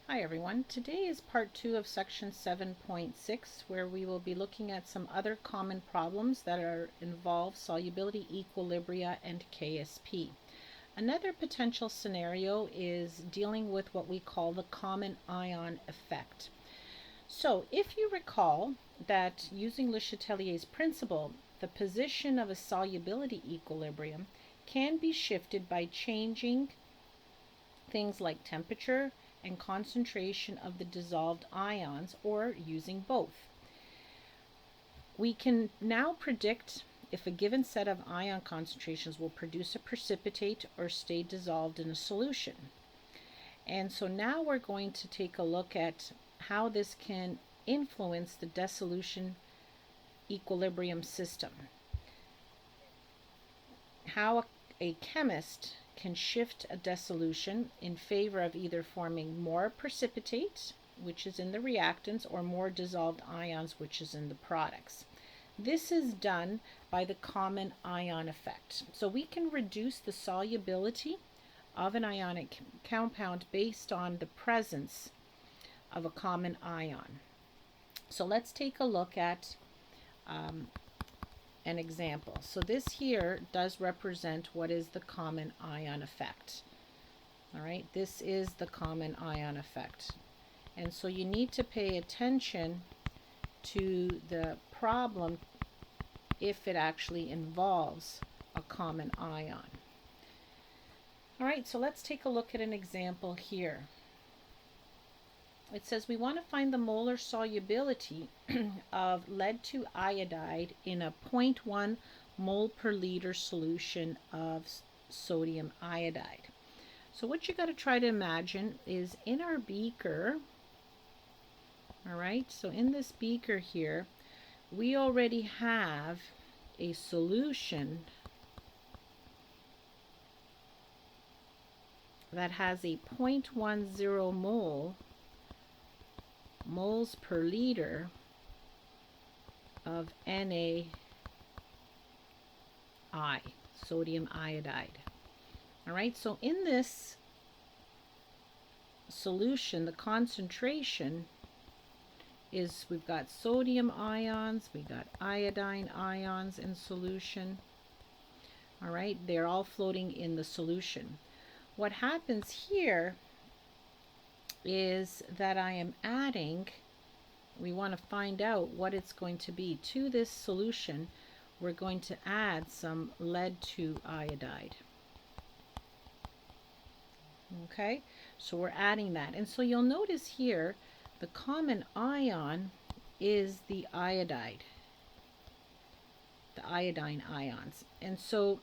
Hi everyone. Today is part 2 of section 7.6 where we will be looking at some other common problems that involve solubility, equilibria, and KSP. Another potential scenario is dealing with what we call the common ion effect. So if you recall that using Le Chatelier's principle, the position of a solubility equilibrium can be shifted by changing things like temperature and concentration of the dissolved ions, or using both. We can now predict if a given set of ion concentrations will produce a precipitate or stay dissolved in a solution. And so now we're going to take a look at how this can influence the dissolution equilibrium system. How a chemist can shift a dissolution in favor of either forming more precipitate, which is in the reactants, or more dissolved ions, which is in the products. This is done by the common ion effect. So we can reduce the solubility of an ionic compound based on the presence of a common ion. So let's take a look at an example. So this here does represent what is the common ion effect. All right, this is the common ion effect. And so you need to pay attention to the problem if it actually involves a common ion. All right, so let's take a look at an example here. It says we want to find the molar solubility of lead 2 iodide in a 0.1 mole per liter solution of sodium iodide. So what you got to try to imagine is in our beaker, all right, so in this beaker here, we already have a solution that has a 0.10 moles per liter of NaI, sodium iodide. All right, so in this solution, the concentration is, we've got sodium ions, we've got iodine ions in solution. All right, they're all floating in the solution. What happens here is that I am adding, we want to find out what it's going to be to this solution. We're going to add some lead 2 iodide. Okay, so we're adding that. And so you'll notice here the common ion is the iodide, the iodine ions. And so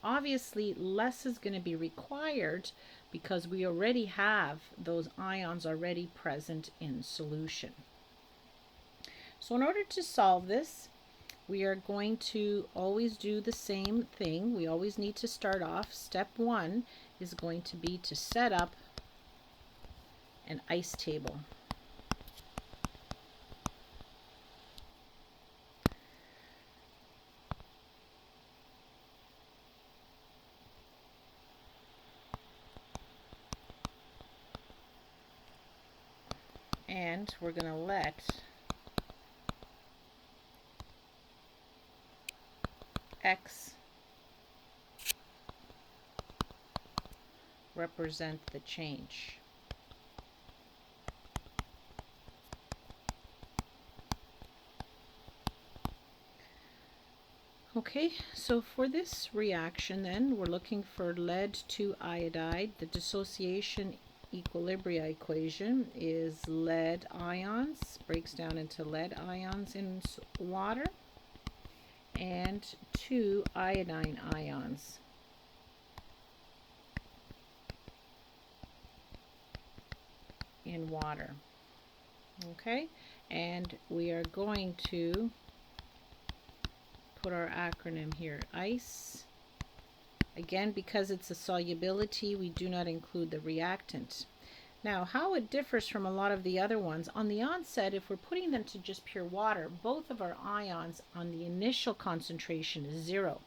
obviously less is going to be required because we already have those ions already present in solution. So in order to solve this, we are going to always do the same thing. We always need to start off. Step 1 is going to be to set up an ice table. And we're going to let X represent the change. Okay, so for this reaction then, we're looking for lead 2 iodide. The dissociation equilibria equation is lead ions, breaks down into lead ions in water, and 2 iodine ions. In water. Okay, and we are going to put our acronym here, ICE. Again, because it's a solubility, we do not include the reactant. Now, how it differs from a lot of the other ones, on the onset, if we're putting them to just pure water, both of our ions on the initial concentration is 0.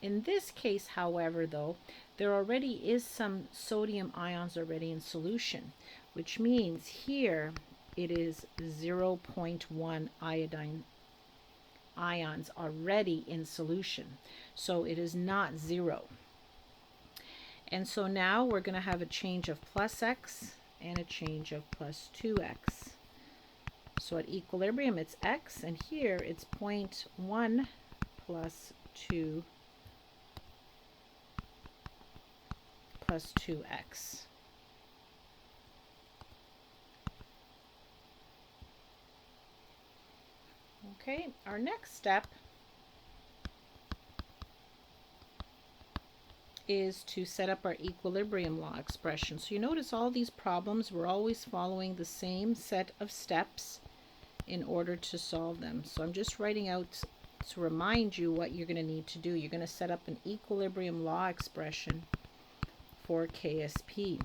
In this case, however, though, there already is some sodium ions already in solution, which means here it is 0.1 iodine ions already in solution. So it is not 0. And so now we're going to have a change of plus x and a change of plus 2x. So at equilibrium it's x, and here it's 0.1 plus 2 plus 2x. Okay, our next step is to set up our equilibrium law expression. So you notice all these problems, we're always following the same set of steps in order to solve them. So I'm just writing out to remind you what you're going to need to do. You're going to set up an equilibrium law expression for KSP.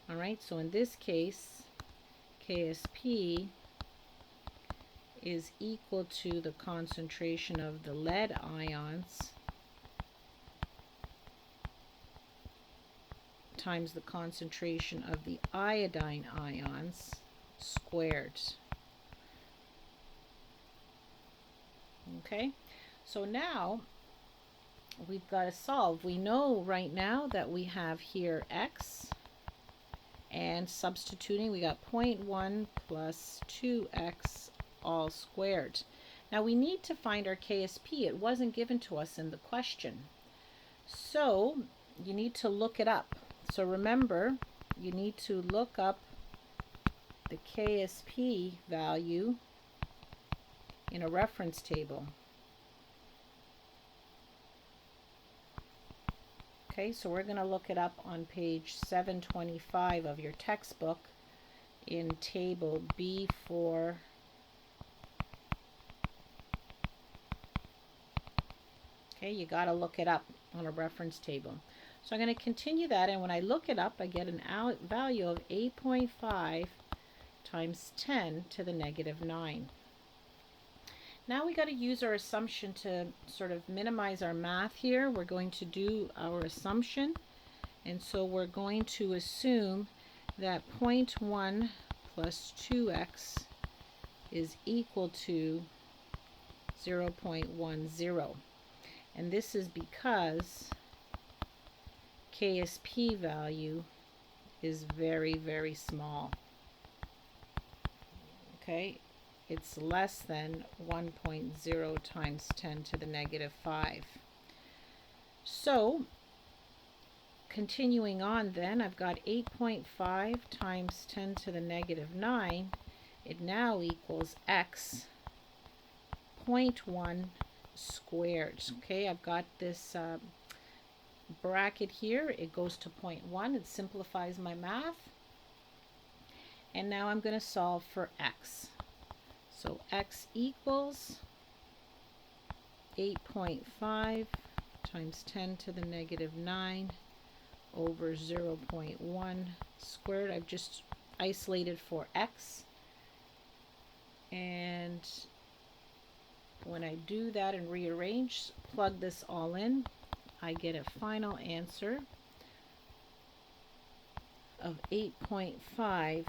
All right, so in this case, KSP is equal to the concentration of the lead ions times the concentration of the iodine ions squared. Okay, so now we've got to solve. We know right now that we have here x, and substituting we got 0.1 plus 2x all squared. Now we need to find our KSP. It wasn't given to us in the question. So you need to look it up. So remember, you need to look up the KSP value in a reference table. Okay, so we're going to look it up on page 725 of your textbook in table B4. Okay, you got to look it up on a reference table. So I'm going to continue that, and when I look it up, I get an value of 8.5 times 10 to the negative 9. Now we got to use our assumption to sort of minimize our math here. We're going to do our assumption, and so we're going to assume that 0.1 plus 2x is equal to 0.10. And this is because KSP value is very, very small. Okay, it's less than 1.0 times 10 to the negative 5. So, continuing on then, I've got 8.5 times 10 to the negative 9. It now equals x 0.1 squared. Okay, I've got this bracket here. It goes to 0.1. It simplifies my math. And now I'm going to solve for x. So x equals 8.5 times 10 to the negative 9 over 0.1 squared. I've just isolated for x. And when I do that and rearrange, plug this all in, I get a final answer of 8.5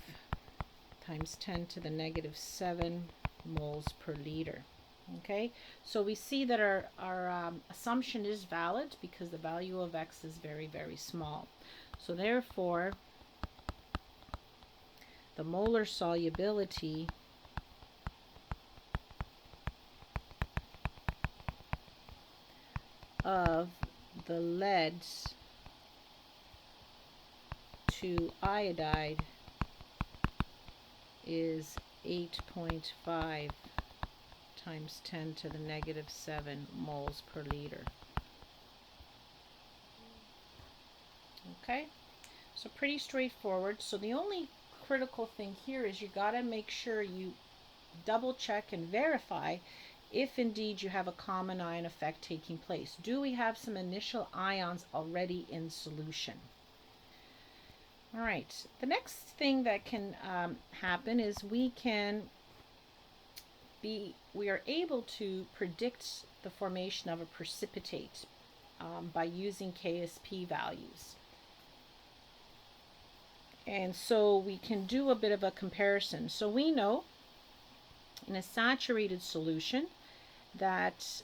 times 10 to the negative 7 moles per liter. Okay, so we see that our assumption is valid because the value of x is very, very small. So therefore, the molar solubility of the lead to iodide is 8.5 times 10 to the negative 7 moles per liter. Okay, so pretty straightforward. So the only critical thing here is you got to make sure you double check and verify if indeed you have a common ion effect taking place. Do we have some initial ions already in solution? All right, the next thing that can happen is we can we are able to predict the formation of a precipitate by using KSP values. And so we can do a bit of a comparison. So we know in a saturated solution that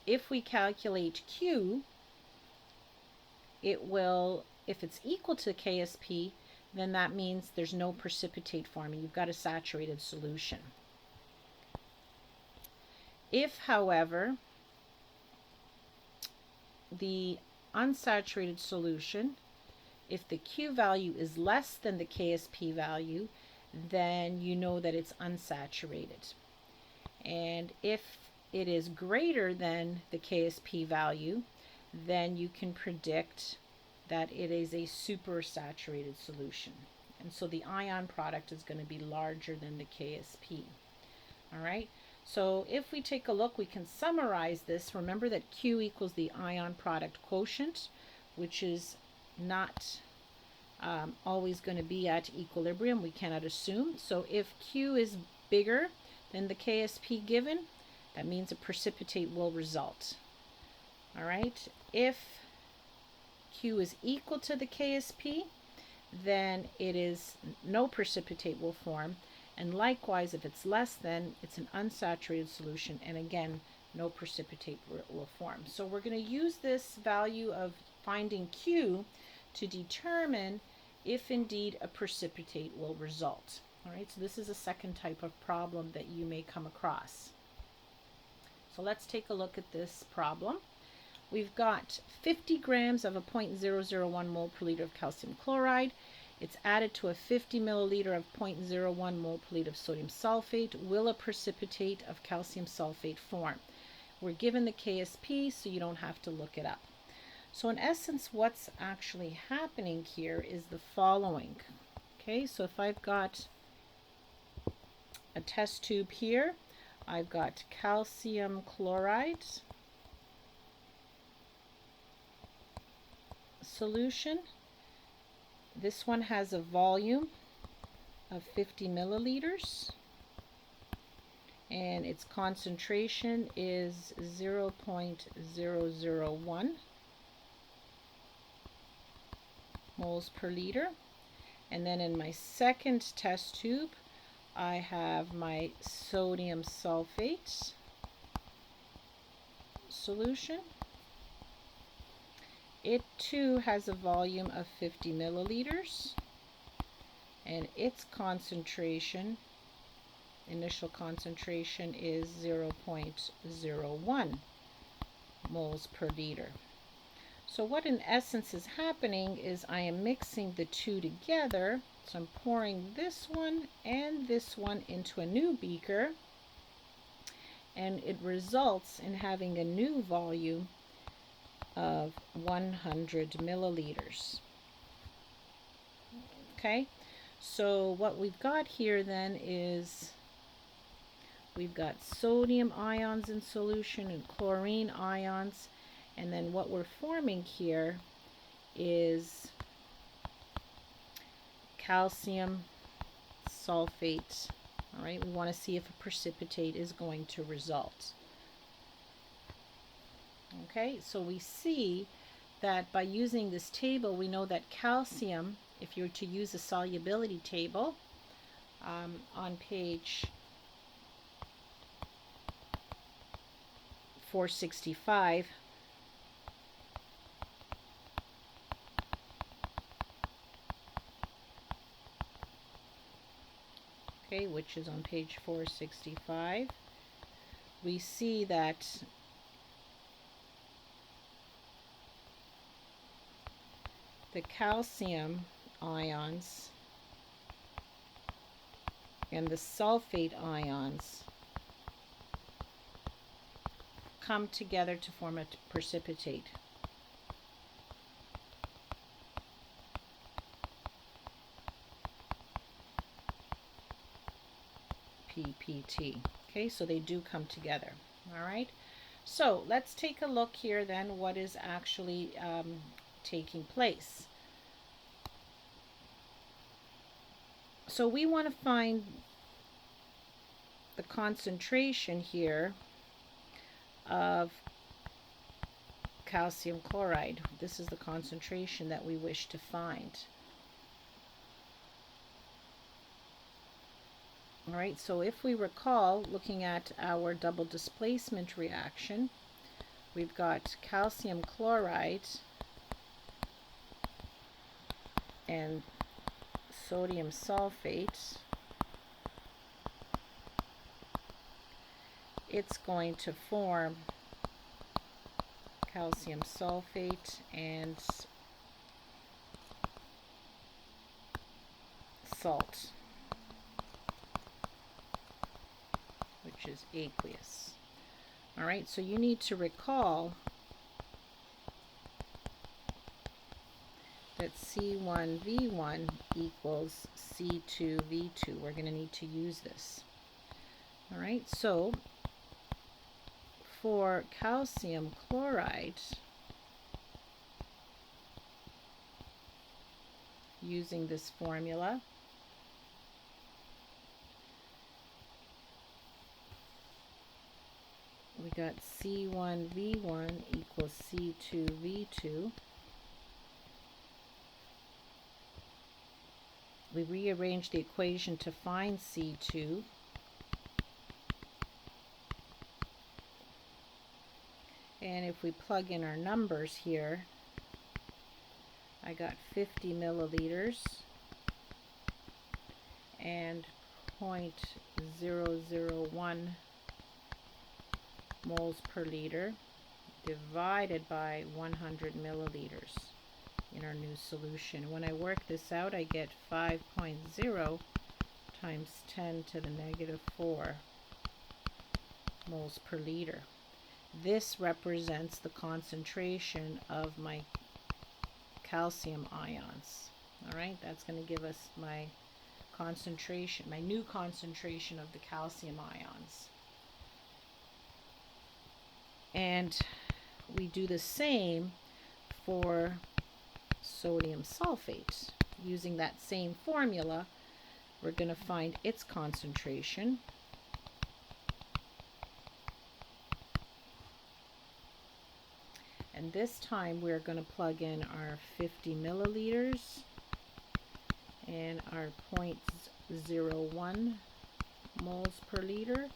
if we calculate Q, it will, if it's equal to KSP, then that means there's no precipitate forming. You've got a saturated solution. If, however, the unsaturated solution, if the Q value is less than the KSP value, then you know that it's unsaturated. And if it is greater than the KSP value, then you can predict that it is a supersaturated solution. And so the ion product is going to be larger than the KSP. All right. So if we take a look, we can summarize this. Remember that Q equals the ion product quotient, which is not always going to be at equilibrium. We cannot assume. So if Q is bigger than the KSP given, that means a precipitate will result. All right. If Q is equal to the KSP, then it is no precipitate will form. And likewise, if it's less than, it's an unsaturated solution. And again, no precipitate will form. So we're going to use this value of finding Q to determine if indeed a precipitate will result. All right, so this is a second type of problem that you may come across. So let's take a look at this problem. We've got 50 grams of a 0.001 mole per liter of calcium chloride. It's added to a 50 milliliter of 0.01 mole per liter of sodium sulfate. Will a precipitate of calcium sulfate form? We're given the KSP, so you don't have to look it up. So in essence, what's actually happening here is the following. Okay, so if I've got a test tube here, I've got calcium chloride solution. This one has a volume of 50 milliliters and its concentration is 0.001 moles per liter. And then in my second test tube, I have my sodium sulfate solution. It too has a volume of 50 milliliters and its concentration, initial concentration, is 0.01 moles per liter. So what in essence is happening is I am mixing the two together. So I'm pouring this one and this one into a new beaker, and it results in having a new volume of 100 milliliters. Okay, so what we've got here then is we've got sodium ions in solution and chlorine ions, and then what we're forming here is calcium sulfate. All right, we want to see if a precipitate is going to result. Okay, so we see that by using this table, we know that calcium, if you were to use a solubility table on page 465, okay, which is on page 465, we see that the calcium ions and the sulfate ions come together to form a precipitate. PPT. Okay, so they do come together. All right, so let's take a look here then what is actually taking place. So we want to find the concentration here of calcium chloride. This is the concentration that we wish to find. All right, so if we recall, looking at our double displacement reaction, we've got calcium chloride and sodium sulfate. It's going to form calcium sulfate and salt, which is aqueous. All right, so you need to recall that C1V1 equals C2V2. We're going to need to use this. All right, so for calcium chloride, using this formula, we got C1V1 equals C2V2. We rearrange the equation to find C2. And if we plug in our numbers here, I got 50 milliliters and 0.001 moles per liter divided by 100 milliliters in our new solution. When I work this out, I get 5.0 times 10 to the negative 4 moles per liter. This represents the concentration of my calcium ions. All right, that's going to give us my concentration, my new concentration of the calcium ions. And we do the same for sodium sulfate. Using that same formula, we're going to find its concentration. And this time we're going to plug in our 50 milliliters and our 0.01 moles per liter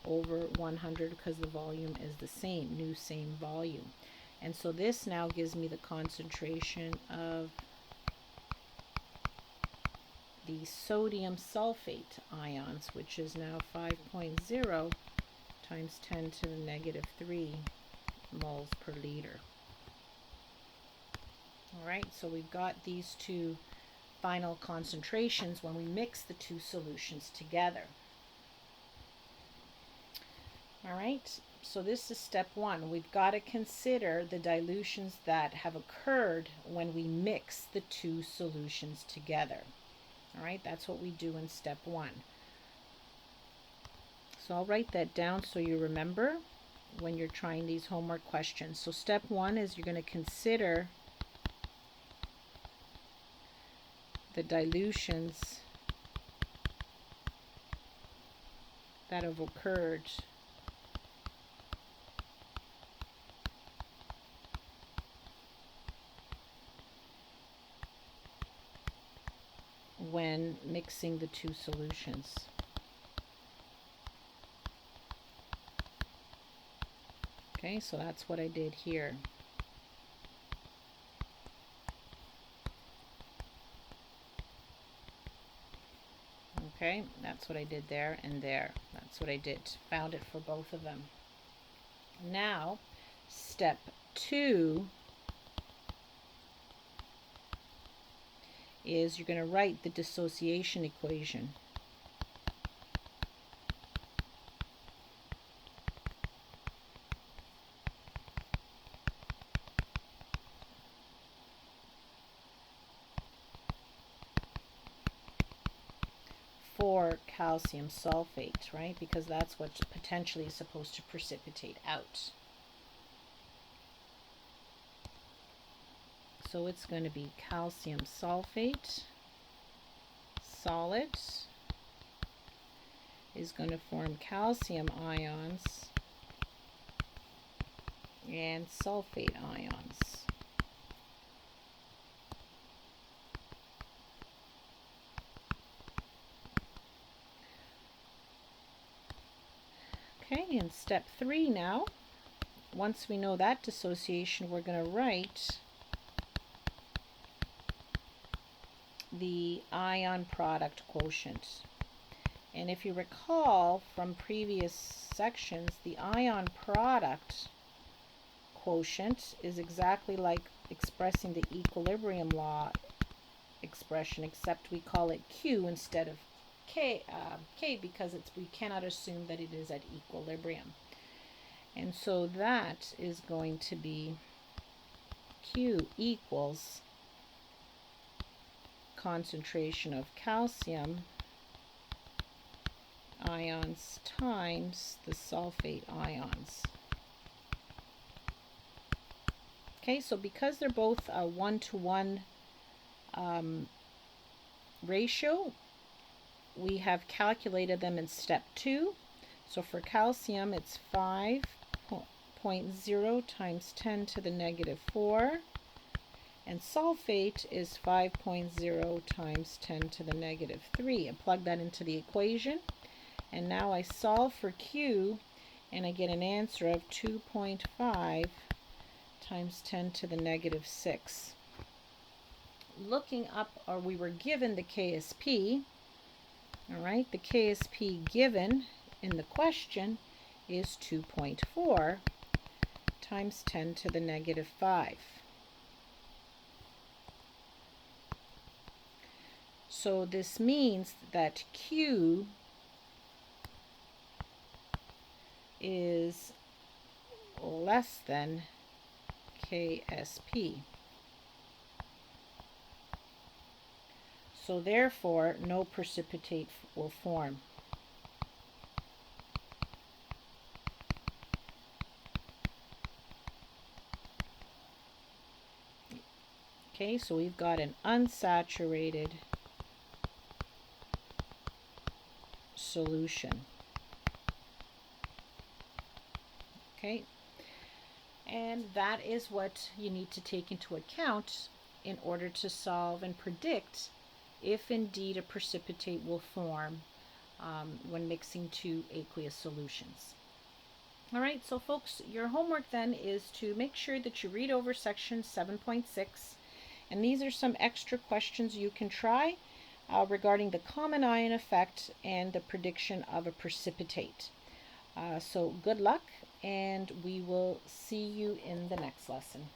over 100 because the volume is the same, same volume. And so this now gives me the concentration of the sodium sulfate ions, which is now 5.0 times 10 to the negative 3 moles per liter. All right, so we've got these two final concentrations when we mix the two solutions together. All right, so this is step one. We've got to consider the dilutions that have occurred when we mix the two solutions together. All right, that's what we do in step one. So I'll write that down so you remember when you're trying these homework questions. So step one is you're going to consider the dilutions that have occurred when mixing the two solutions. Okay, so that's what I did here. Okay, that's what I did there and there. That's what I did. Found it for both of them. Now, step two is you're going to write the dissociation equation. For calcium sulfate, right? Because that's what's potentially supposed to precipitate out. So it's going to be calcium sulfate, solid, is going to form calcium ions and sulfate ions. Okay, in step 3 now, once we know that dissociation, we're going to write the ion product quotient. And if you recall from previous sections, the ion product quotient is exactly like expressing the equilibrium law expression, except we call it Q instead of K because we cannot assume that it is at equilibrium. And so that is going to be Q equals concentration of calcium ions times the sulfate ions. Okay, so because they're both a 1-to-1 ratio, we have calculated them in step 2. So for calcium, it's 5.0 times 10 to the negative 4. And sulfate is 5.0 times 10 to the negative 3. And plug that into the equation. And now I solve for Q, and I get an answer of 2.5 times 10 to the negative 6. Looking up, or we were given the KSP. All right, the KSP given in the question is 2.4 times 10 to the negative 5. So this means that Q is less than KSP. So therefore, no precipitate will form. Okay, so we've got an unsaturated solution. Okay, and that is what you need to take into account in order to solve and predict if indeed a precipitate will form when mixing two aqueous solutions. All right, so folks, your homework then is to make sure that you read over section 7.6, and these are some extra questions you can try regarding the common ion effect and the prediction of a precipitate. So good luck, and we will see you in the next lesson.